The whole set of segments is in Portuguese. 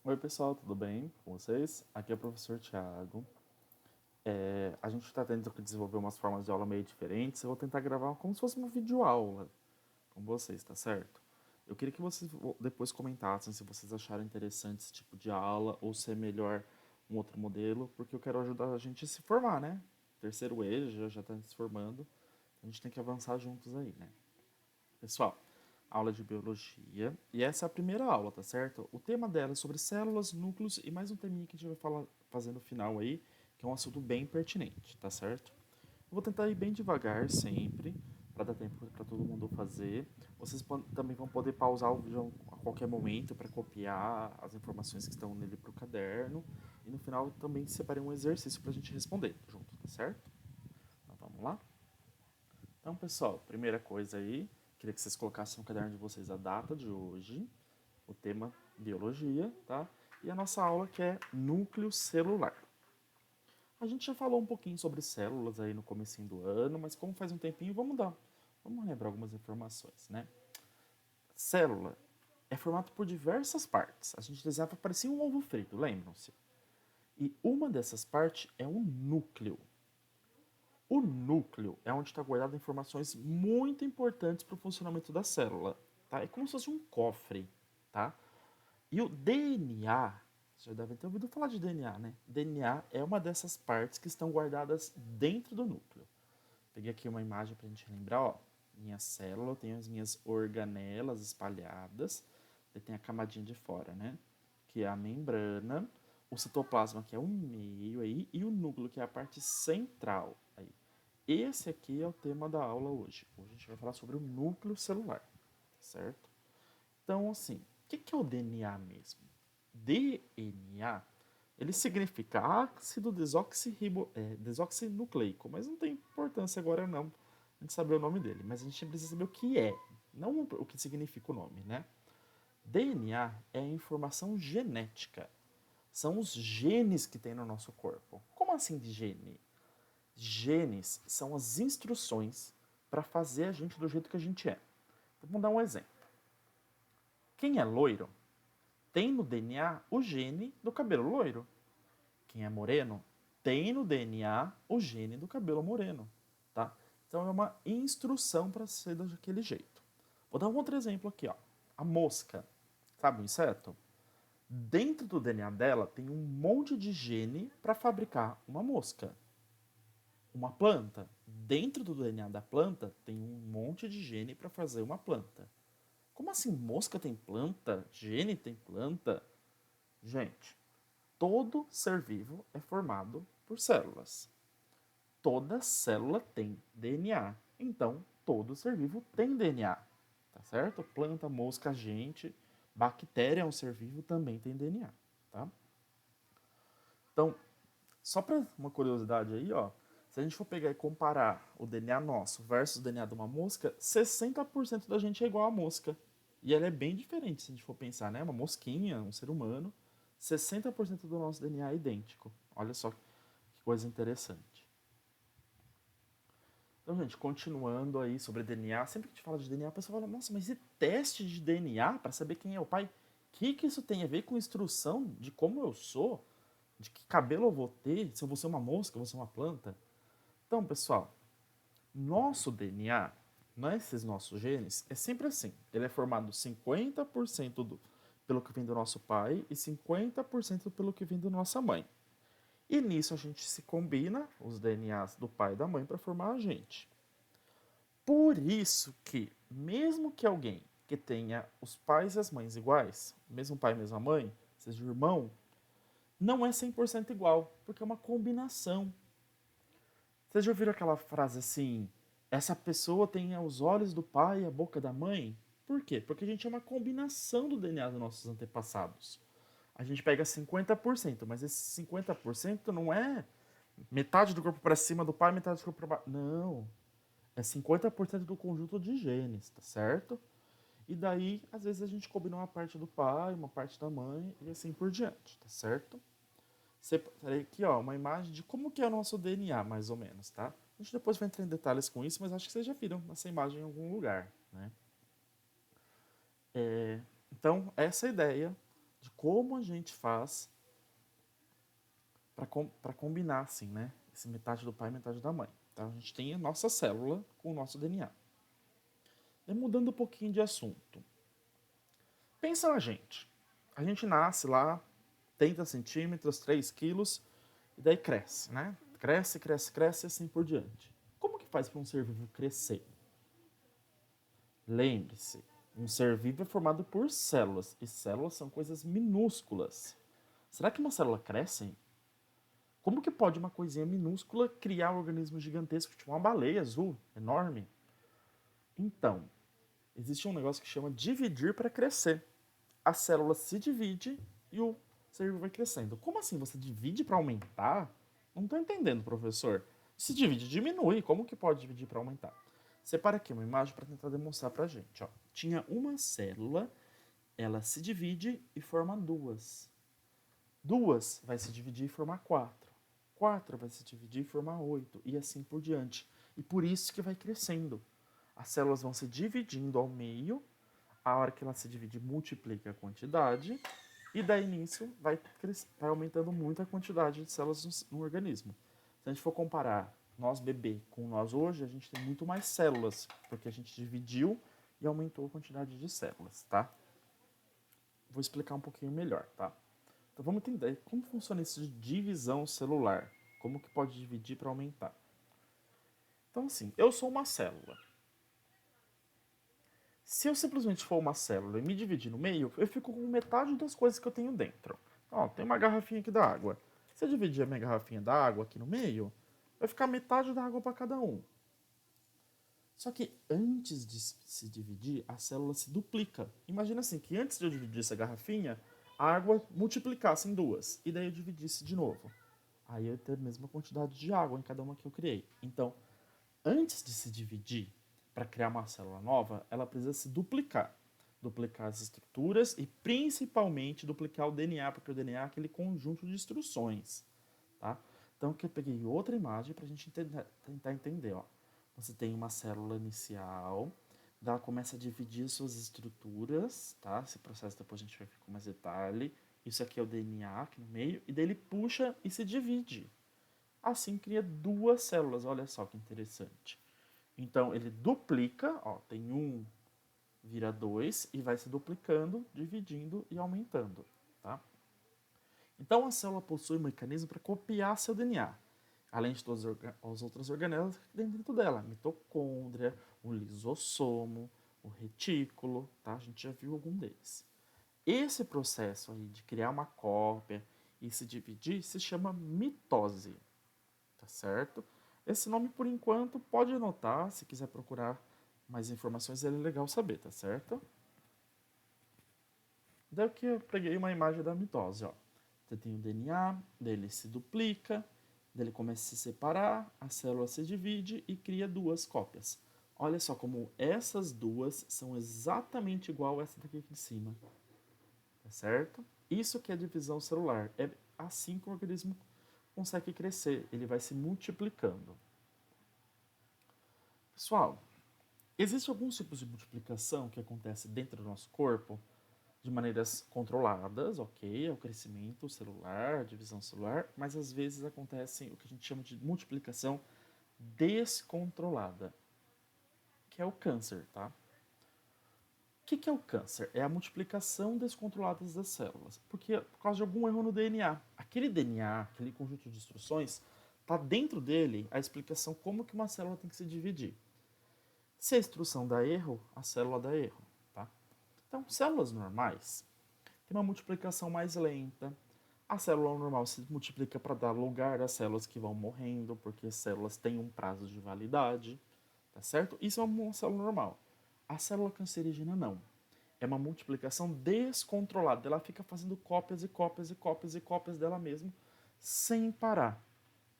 Oi, pessoal, tudo bem com vocês? Aqui é o professor Thiago. A gente está tentando desenvolver umas formas de aula meio diferentes. Eu vou tentar gravar como se fosse uma videoaula com vocês, tá certo? Eu queria que vocês depois comentassem se vocês acharam interessante esse tipo de aula ou se é melhor um outro modelo, porque eu quero ajudar a gente a se formar, né? Terceiro EJA já está se formando. A gente tem que avançar juntos aí, né? Pessoal, aula de biologia. E essa é a primeira aula, tá certo? O tema dela é sobre células, núcleos e mais um teminha que a gente vai falar, fazer no final aí, que é um assunto bem pertinente, tá certo? Eu vou tentar ir bem devagar sempre, para dar tempo para todo mundo fazer. Vocês também vão poder pausar o vídeo a qualquer momento para copiar as informações que estão nele para o caderno. E no final eu também separei um exercício para a gente responder junto, tá certo? Então vamos lá? Então, pessoal, primeira coisa aí, queria que vocês colocassem no caderno de vocês a data de hoje, o tema biologia, tá? E a nossa aula que é núcleo celular. A gente já falou um pouquinho sobre células aí no comecinho do ano, mas como faz um tempinho, vamos lembrar algumas informações, né? Célula é formado por diversas partes. A gente desenhava parecia um ovo frito, lembram-se? E uma dessas partes é o núcleo. O núcleo é onde está guardado informações muito importantes para o funcionamento da célula. Tá? É como se fosse um cofre. Tá? E o DNA, vocês já devem ter ouvido falar de DNA, né? DNA é uma dessas partes que estão guardadas dentro do núcleo. Peguei aqui uma imagem para a gente lembrar. Ó. Minha célula, eu tenho as minhas organelas espalhadas. E tem a camadinha de fora, né? Que é a membrana. O citoplasma, que é o meio aí. E o núcleo, que é a parte central aí. Esse aqui é o tema da aula hoje. Hoje a gente vai falar sobre o núcleo celular, certo? Então, assim, o que é o DNA mesmo? DNA, ele significa ácido desoxinucleico, mas não tem importância agora não a gente saber o nome dele, mas a gente precisa saber o que é, não o que significa o nome, né? DNA é a informação genética, são os genes que tem no nosso corpo. Como assim de gene? Genes são as instruções para fazer a gente do jeito que a gente é. Então, vamos dar um exemplo. Quem é loiro tem no DNA o gene do cabelo loiro. Quem é moreno tem no DNA o gene do cabelo moreno. Tá? Então é uma instrução para ser daquele jeito. Vou dar um outro exemplo aqui. Ó. A mosca, sabe o inseto? Dentro do DNA dela tem um monte de gene para fabricar uma mosca. Uma planta. Dentro do DNA da planta tem um monte de gene para fazer uma planta. Como assim mosca tem planta? Gene tem planta? Gente, todo ser vivo é formado por células. Toda célula tem DNA. Então, todo ser vivo tem DNA. Tá certo? Planta, mosca, gente, bactéria é um ser vivo, também tem DNA. Tá? Então, só para uma curiosidade aí, ó, se a gente for pegar e comparar o DNA nosso versus o DNA de uma mosca, 60% da gente é igual a mosca. E ela é bem diferente, se a gente for pensar, né? Uma mosquinha, um ser humano, 60% do nosso DNA é idêntico. Olha só que coisa interessante. Então, gente, continuando aí sobre DNA, sempre que a gente fala de DNA, a pessoa fala, nossa, mas e teste de DNA para saber quem é o pai? O que isso tem a ver com instrução de como eu sou? De que cabelo eu vou ter? Se eu vou ser uma mosca, eu vou ser uma planta? Então, pessoal, nosso DNA, esses nossos genes, é sempre assim. Ele é formado 50% pelo que vem do nosso pai e 50% pelo que vem da nossa mãe. E nisso a gente se combina, os DNAs do pai e da mãe, para formar a gente. Por isso que, mesmo que alguém que tenha os pais e as mães iguais, mesmo pai e mesma mãe, seja irmão, não é 100% igual, porque é uma combinação. Vocês já ouviram aquela frase assim: essa pessoa tem os olhos do pai e a boca da mãe? Por quê? Porque a gente é uma combinação do DNA dos nossos antepassados. A gente pega 50%, mas esse 50% não é metade do corpo para cima do pai, metade do corpo para baixo. Não. É 50% do conjunto de genes, tá certo? E daí, às vezes, a gente combina uma parte do pai, uma parte da mãe e assim por diante, tá certo? Separei aqui, ó, uma imagem de como que é o nosso DNA, mais ou menos, tá? A gente depois vai entrar em detalhes com isso, mas acho que vocês já viram essa imagem em algum lugar, né? Então, essa é a ideia de como a gente faz para combinar, assim, né? Esse metade do pai e metade da mãe. Então, a gente tem a nossa célula com o nosso DNA. E mudando um pouquinho de assunto. Pensa na gente. A gente nasce lá, 30 centímetros, 3 quilos, e daí cresce, né? Cresce, cresce, cresce e assim por diante. Como que faz para um ser vivo crescer? Lembre-se, um ser vivo é formado por células, e células são coisas minúsculas. Será que uma célula cresce? Como que pode uma coisinha minúscula criar um organismo gigantesco, tipo uma baleia azul, enorme? Então, existe um negócio que chama dividir para crescer. A célula se divide e o ser vivo vai crescendo. Como assim? Você divide para aumentar? Não estou entendendo, professor. Se divide, diminui. Como que pode dividir para aumentar? Separa aqui uma imagem para tentar demonstrar para a gente. Ó. Tinha uma célula, ela se divide e forma duas. Duas vai se dividir e formar quatro. Quatro vai se dividir e formar oito. E assim por diante. E por isso que vai crescendo. As células vão se dividindo ao meio. A hora que ela se divide, multiplica a quantidade. E daí nisso vai aumentando muito a quantidade de células no organismo. Se a gente for comparar nós bebê com nós hoje, a gente tem muito mais células, porque a gente dividiu e aumentou a quantidade de células, tá? Vou explicar um pouquinho melhor, tá? Então vamos entender como funciona isso de divisão celular. Como que pode dividir para aumentar. Então assim, eu sou uma célula. Se eu simplesmente for uma célula e me dividir no meio, eu fico com metade das coisas que eu tenho dentro. Ó, tem uma garrafinha aqui da água. Se eu dividir a minha garrafinha da água aqui no meio, vai ficar metade da água para cada um. Só que antes de se dividir, a célula se duplica. Imagina assim, que antes de eu dividir essa garrafinha, a água multiplicasse em duas. E daí eu dividisse de novo. Aí eu ia ter a mesma quantidade de água em cada uma que eu criei. Então, antes de se dividir para criar uma célula nova, ela precisa se duplicar. Duplicar as estruturas e principalmente duplicar o DNA, porque o DNA é aquele conjunto de instruções. Tá? Então aqui eu peguei outra imagem para a gente tentar entender. Ó. Você tem uma célula inicial, ela começa a dividir suas estruturas, tá? Esse processo depois a gente vai ver com mais detalhe. Isso aqui é o DNA aqui no meio, e daí ele puxa e se divide. Assim cria duas células, olha só que interessante. Então ele duplica, ó, tem um, vira dois e vai se duplicando, dividindo e aumentando, tá? Então a célula possui um mecanismo para copiar seu DNA, além de todas as outras organelas que tem dentro dela, a mitocôndria, o lisossomo, o retículo, tá? A gente já viu algum deles. Esse processo aí de criar uma cópia e se dividir se chama mitose, tá certo? Esse nome, por enquanto, pode anotar, se quiser procurar mais informações, ele é legal saber, tá certo? Daí que eu peguei uma imagem da mitose, ó. Você tem o DNA, dele se duplica, dele começa a se separar, a célula se divide e cria duas cópias. Olha só como essas duas são exatamente igual a essa daqui de cima, tá certo? Isso que é divisão celular. É assim que o organismo consegue crescer, ele vai se multiplicando. Pessoal, existem alguns tipos de multiplicação que acontece dentro do nosso corpo de maneiras controladas, ok, é o crescimento celular, a divisão celular, mas às vezes acontece o que a gente chama de multiplicação descontrolada, que é o câncer, tá? O que é o câncer? É a multiplicação descontrolada das células, porque por causa de algum erro no DNA. Aquele DNA, aquele conjunto de instruções, está dentro dele a explicação como que uma célula tem que se dividir. Se a instrução dá erro, a célula dá erro. Tá? Então, células normais têm uma multiplicação mais lenta. A célula normal se multiplica para dar lugar às células que vão morrendo, porque as células têm um prazo de validade. Tá certo? Isso é uma célula normal. A célula cancerígena não. É uma multiplicação descontrolada. Ela fica fazendo cópias e cópias e cópias e cópias dela mesma sem parar.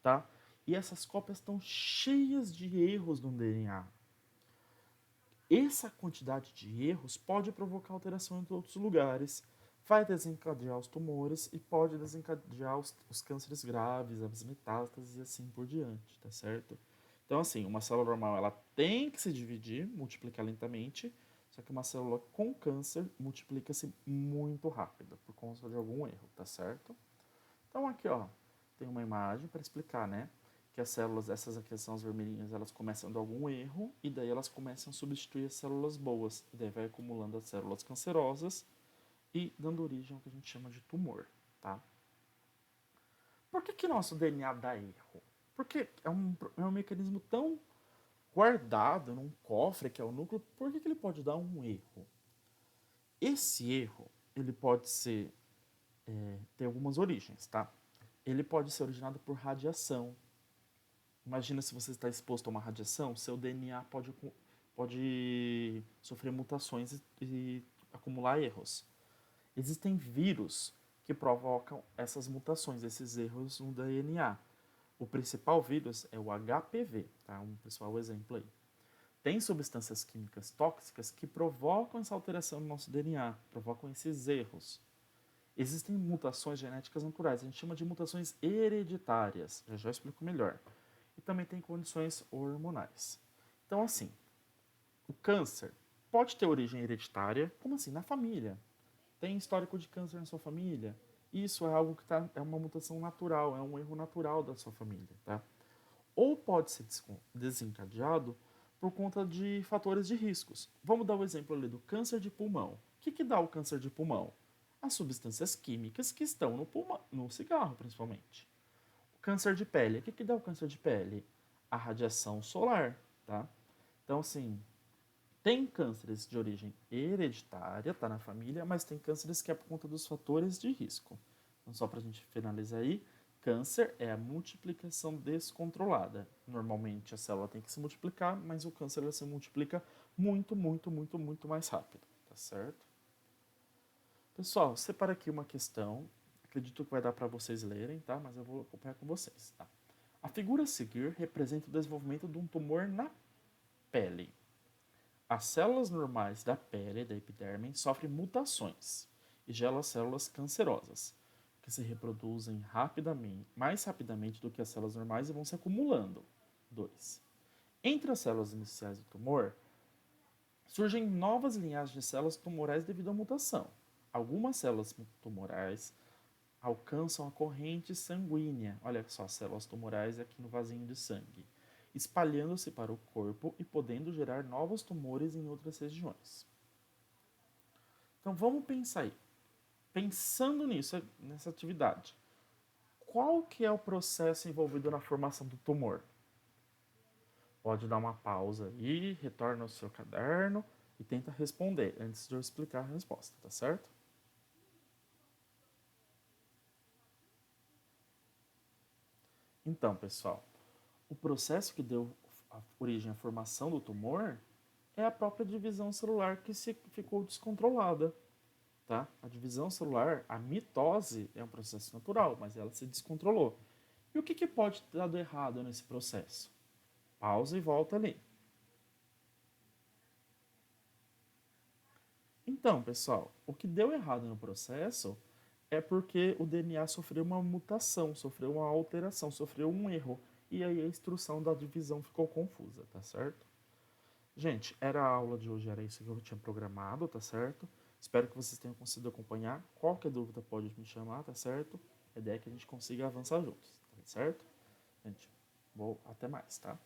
Tá? E essas cópias estão cheias de erros no DNA. Essa quantidade de erros pode provocar alteração em outros lugares, vai desencadear os tumores e pode desencadear os cânceres graves, as metástases e assim por diante, tá certo? Então, assim, uma célula normal ela tem que se dividir, multiplicar lentamente, Só que uma célula com câncer multiplica-se muito rápido por conta de algum erro, tá certo? Então aqui, ó, tem uma imagem para explicar, né? Que as células, essas aqui são as vermelhinhas, elas começam de algum erro e daí elas começam a substituir as células boas. E daí vai acumulando as células cancerosas e dando origem ao que a gente chama de tumor, tá? Por que nosso DNA dá erro? Porque é um mecanismo tão guardado num cofre que é o núcleo, por que ele pode dar um erro? Esse erro, ele pode ser, ter algumas origens, tá? Ele pode ser originado por radiação. Imagina se você está exposto a uma radiação, seu DNA pode sofrer mutações e acumular erros. Existem vírus que provocam essas mutações, esses erros no DNA. O principal vírus é o HPV, tá? Um principal exemplo aí. Tem substâncias químicas tóxicas que provocam essa alteração no nosso DNA, provocam esses erros. Existem mutações genéticas naturais, a gente chama de mutações hereditárias, já explico melhor. E também tem condições hormonais. Então, assim, o câncer pode ter origem hereditária, como assim? Na família. Tem histórico de câncer na sua família? Isso é algo que é uma mutação natural, é um erro natural da sua família, tá? Ou pode ser desencadeado por conta de fatores de riscos. Vamos dar o exemplo ali do câncer de pulmão. O que dá o câncer de pulmão? As substâncias químicas que estão no pulmão, no cigarro, principalmente. O câncer de pele. O que dá o câncer de pele? A radiação solar, tá? Então, assim, tem cânceres de origem hereditária, tá na família, mas tem cânceres que é por conta dos fatores de risco. Então, só para a gente finalizar aí, câncer é a multiplicação descontrolada. Normalmente a célula tem que se multiplicar, mas o câncer ela se multiplica muito, muito, muito, muito mais rápido, tá certo? Pessoal, separa aqui uma questão. Acredito que vai dar para vocês lerem, tá? Mas eu vou acompanhar com vocês, tá? A figura a seguir representa o desenvolvimento de um tumor na pele. As células normais da pele, da epiderme, sofrem mutações e geram células cancerosas, que se reproduzem rapidamente, mais rapidamente do que as células normais e vão se acumulando. 2. Entre as células iniciais do tumor, surgem novas linhagens de células tumorais devido à mutação. Algumas células tumorais alcançam a corrente sanguínea, olha só, células tumorais aqui no vasinho de sangue, espalhando-se para o corpo e podendo gerar novos tumores em outras regiões. Então vamos pensar aí. Pensando nisso, nessa atividade, qual que é o processo envolvido na formação do tumor? Pode dar uma pausa aí, retorna ao seu caderno e tenta responder antes de eu explicar a resposta, tá certo? Então, pessoal, o processo que deu origem à formação do tumor é a própria divisão celular que ficou descontrolada. Tá? A divisão celular, a mitose, é um processo natural, mas ela se descontrolou. E o que pode ter dado errado nesse processo? Pausa e volta ali. Então, pessoal, o que deu errado no processo é porque o DNA sofreu uma mutação, sofreu uma alteração, sofreu um erro. E aí a instrução da divisão ficou confusa, tá certo? Gente, era a aula de hoje, era isso que eu tinha programado, tá certo? Espero que vocês tenham conseguido acompanhar. Qualquer dúvida pode me chamar, tá certo? A ideia é que a gente consiga avançar juntos, tá certo? Gente, até mais, tá?